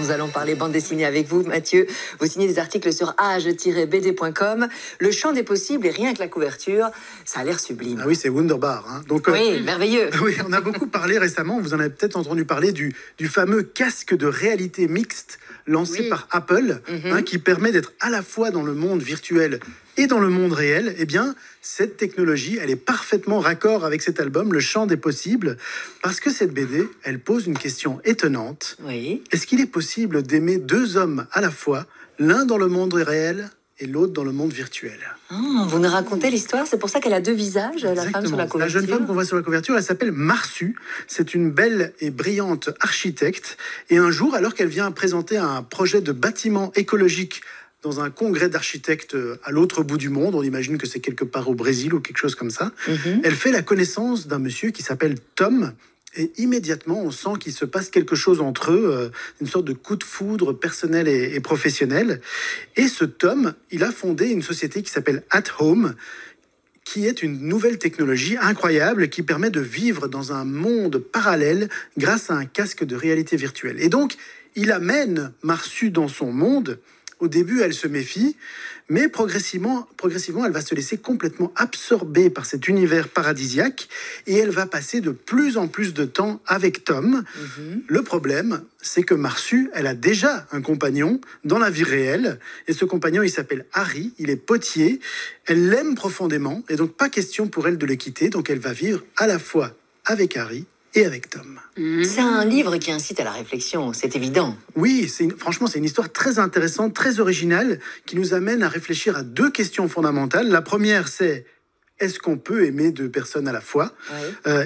Nous allons parler bande dessinée avec vous, Mathieu. Vous signez des articles sur age-bd.com. Le champ des possibles et rien que la couverture, ça a l'air sublime. Ah oui, c'est wunderbar. Hein. Donc, oui, merveilleux. Oui, on a beaucoup parlé récemment, vous en avez peut-être entendu parler, du fameux casque de réalité mixte lancé par Apple, qui permet d'être à la fois dans le monde virtuel et dans le monde réel. Eh bien, cette technologie, elle est parfaitement raccord avec cet album, Le Champ des Possibles, parce que cette BD, elle pose une question étonnante. Oui. Est-ce qu'il est possible d'aimer deux hommes à la fois, l'un dans le monde réel et l'autre dans le monde virtuel? Vous nous racontez l'histoire, c'est pour ça qu'elle a deux visages, la femme sur la couverture. La jeune femme qu'on voit sur la couverture, elle s'appelle Marsu. C'est une belle et brillante architecte. Et un jour, alors qu'elle vient présenter un projet de bâtiment écologique dans un congrès d'architectes à l'autre bout du monde, on imagine que c'est quelque part au Brésil ou quelque chose comme ça, elle fait la connaissance d'un monsieur qui s'appelle Tom. Et immédiatement, on sent qu'il se passe quelque chose entre eux, une sorte de coup de foudre personnel et professionnel. Et ce Tom, il a fondé une société qui s'appelle At Home, qui est une nouvelle technologie incroyable qui permet de vivre dans un monde parallèle grâce à un casque de réalité virtuelle. Et donc, il amène Marsu dans son monde. Au début, elle se méfie, mais progressivement, elle va se laisser complètement absorber par cet univers paradisiaque et elle va passer de plus en plus de temps avec Tom. Le problème, c'est que Marsu, elle a déjà un compagnon dans la vie réelle et ce compagnon, il s'appelle Harry, il est potier, elle l'aime profondément et donc pas question pour elle de le quitter, donc elle va vivre à la fois avec Harry et avec Tom. C'est un livre qui incite à la réflexion, c'est évident. Oui, franchement, c'est une histoire très intéressante, très originale, qui nous amène à réfléchir à deux questions fondamentales. La première, c'est: est-ce qu'on peut aimer deux personnes à la fois?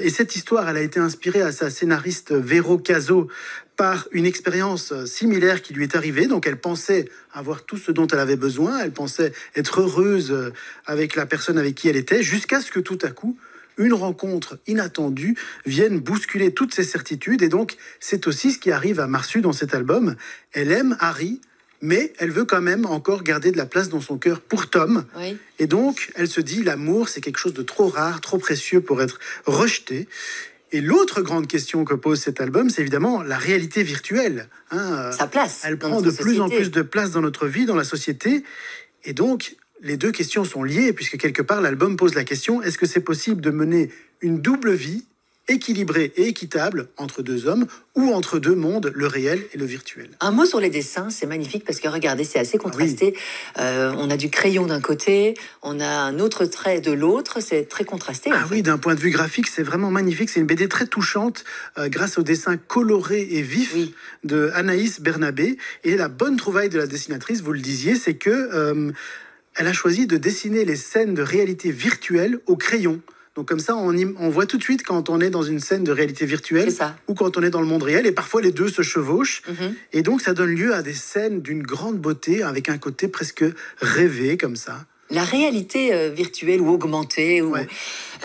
Et cette histoire, elle a été inspirée à sa scénariste Vero Caso par une expérience similaire qui lui est arrivée. Donc, elle pensait avoir tout ce dont elle avait besoin, elle pensait être heureuse avec la personne avec qui elle était, jusqu'à ce que tout à coup, une rencontre inattendue vienne bousculer toutes ses certitudes. Et donc, c'est aussi ce qui arrive à Marsu dans cet album. Elle aime Harry, mais elle veut quand même encore garder de la place dans son cœur pour Tom. Et donc, elle se dit, l'amour, c'est quelque chose de trop rare, trop précieux pour être rejeté. Et l'autre grande question que pose cet album, c'est évidemment la réalité virtuelle. Sa place. Elle prend de plus en plus de place dans notre vie, dans la société. Et donc, les deux questions sont liées, puisque quelque part, l'album pose la question: est-ce que c'est possible de mener une double vie équilibrée et équitable entre deux hommes ou entre deux mondes, le réel et le virtuel? Un mot sur les dessins, c'est magnifique parce que regardez, c'est assez contrasté. On a du crayon d'un côté, on a un autre trait de l'autre, c'est très contrasté. Oui, d'un point de vue graphique, c'est vraiment magnifique. C'est une BD très touchante grâce au dessin coloré et vif de Anaïs Bernabé. Et la bonne trouvaille de la dessinatrice, vous le disiez, c'est que elle a choisi de dessiner les scènes de réalité virtuelle au crayon. Donc comme ça, on voit tout de suite quand on est dans une scène de réalité virtuelle ou quand on est dans le monde réel. Et parfois, les deux se chevauchent. Et donc, ça donne lieu à des scènes d'une grande beauté, avec un côté presque rêvé, comme ça. La réalité virtuelle ou augmentée,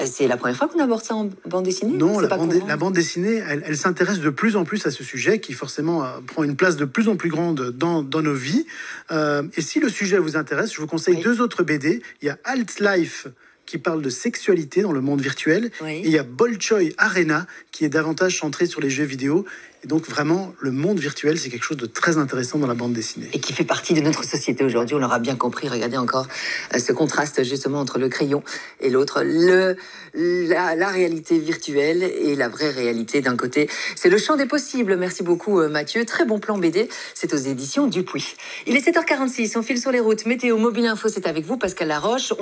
c'est la première fois qu'on aborde ça en bande dessinée? Non, la bande dessinée, elle s'intéresse de plus en plus à ce sujet qui forcément prend une place de plus en plus grande dans nos vies. Et si le sujet vous intéresse, je vous conseille deux autres BD. Il y a Alt Life, qui parle de sexualité dans le monde virtuel. Et il y a Bolshoi Arena, qui est davantage centré sur les jeux vidéo. Et donc vraiment, le monde virtuel, c'est quelque chose de très intéressant dans la bande dessinée. Et qui fait partie de notre société aujourd'hui, on l'aura bien compris. Regardez encore ce contraste justement entre le crayon et l'autre. La réalité virtuelle et la vraie réalité d'un côté. C'est le champ des possibles. Merci beaucoup Mathieu. Très bon plan BD. C'est aux éditions Dupuis. Il est 7h46, on file sur les routes. Météo, Mobile Info, c'est avec vous Pascal Laroche.